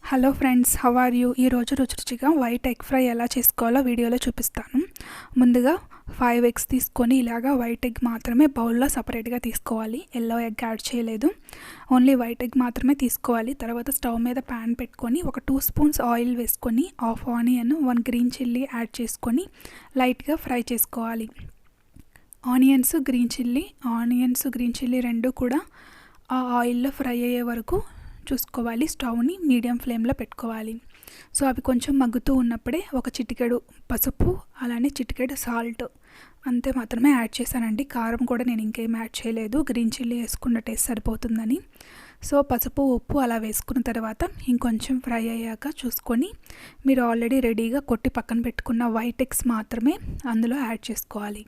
Hello friends, how are you? ఈరోజు రుచిగా white egg fry ఎలా చేసుకోవాలో వీడియోలో చూపిస్తాను. ముందుగా 5 ఎగ్స్ తీసుకొని ఇలాగా వైట్ ఎగ్ మాత్రమే బౌల్లో సపరేట్గా తీసుకోవాలి. ఎల్లో ఎగ్ యాడ్ చేయలేదు, ఓన్లీ వైట్ ఎగ్ మాత్రమే తీసుకోవాలి. తర్వాత స్టవ్ మీద ప్యాన్ పెట్టుకొని ఒక 2 స్పూన్స్ ఆయిల్ వేసుకొని half onion, 1 green chilli add చేసుకొని లైట్గా ఫ్రై చేసుకోవాలి. ఆనియన్స్ గ్రీన్ చిల్లీ రెండు కూడా ఆ ఆయిల్లో ఫ్రై అయ్యే వరకు చూసుకోవాలి. స్టవ్ని మీడియం ఫ్లేమ్లో పెట్టుకోవాలి. సో అవి కొంచెం మగ్గుతూ ఉన్నప్పుడే ఒక చిటికెడు పసుపు, అలానే చిటికెడు సాల్ట్ అంతే మాత్రమే యాడ్ చేశానండి. కారం కూడా నేను ఇంకేం యాడ్ చేయలేదు, గ్రీన్ చిల్లీ వేసుకున్న టేస్ట్ సరిపోతుందని. సో పసుపు, ఉప్పు అలా వేసుకున్న తర్వాత ఇంకొంచెం ఫ్రై అయ్యాక చూసుకొని మీరు ఆల్రెడీ రెడీగా కొట్టి పక్కన పెట్టుకున్న వైట్ ఎగ్స్ మాత్రమే అందులో యాడ్ చేసుకోవాలి.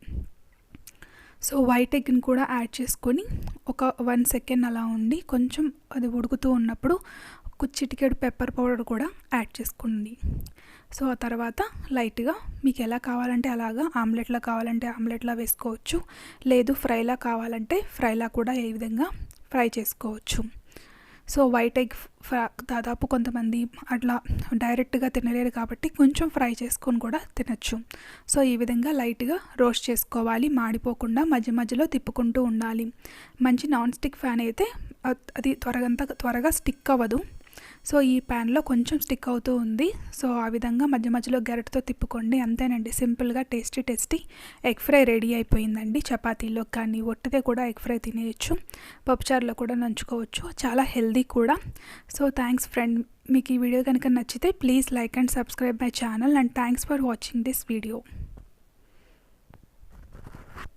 సో వైట్ ఎగ్ని కూడా యాడ్ చేసుకొని ఒక 1 సెకండ్ అలా ఉండి కొంచెం అది ఉడుకుతూ ఉన్నప్పుడు ఒక చిటికెడు పెప్పర్ పౌడర్ కూడా యాడ్ చేసుకోండి. సో ఆ తర్వాత లైట్గా మీకు ఎలా కావాలంటే అలాగా, ఆమ్లెట్లా కావాలంటే ఆమ్లెట్లా వేసుకోవచ్చు, లేదు ఫ్రైలా కావాలంటే ఫ్రైలా కూడా ఏ విధంగా ఫ్రై చేసుకోవచ్చు. సో వైట్ ఎగ్ దాదాపు కొంతమంది అట్లా డైరెక్ట్గా తినలేరు కాబట్టి కొంచెం ఫ్రై చేసుకొని కూడా తినచ్చు. సో ఈ విధంగా లైట్గా రోస్ట్ చేసుకోవాలి, మాడిపోకుండా మధ్య మధ్యలో తిప్పుకుంటూ ఉండాలి. మంచి నాన్ స్టిక్ ఫ్యాన్ అయితే అది త్వరగా స్టిక్ అవ్వదు. సో ఈ ప్యాన్లో కొంచెం స్టిక్ అవుతూ ఉంది. సో ఆ విధంగా మధ్య మధ్యలో గరిటతో తిప్పుకోండి. అంతేనండి, సింపుల్గా టేస్టీ ఎగ్ ఫ్రై రెడీ అయిపోయిందండి. చపాతీలో కానీ ఒట్టిదే కూడా ఎగ్ ఫ్రై తినేయచ్చు, పప్పుచారులో కూడా నంచుకోవచ్చు, చాలా హెల్దీ కూడా. సో థ్యాంక్స్ ఫ్రెండ్, మీకు ఈ వీడియో కనుక నచ్చితే please like and subscribe my channel, and thanks for watching this video.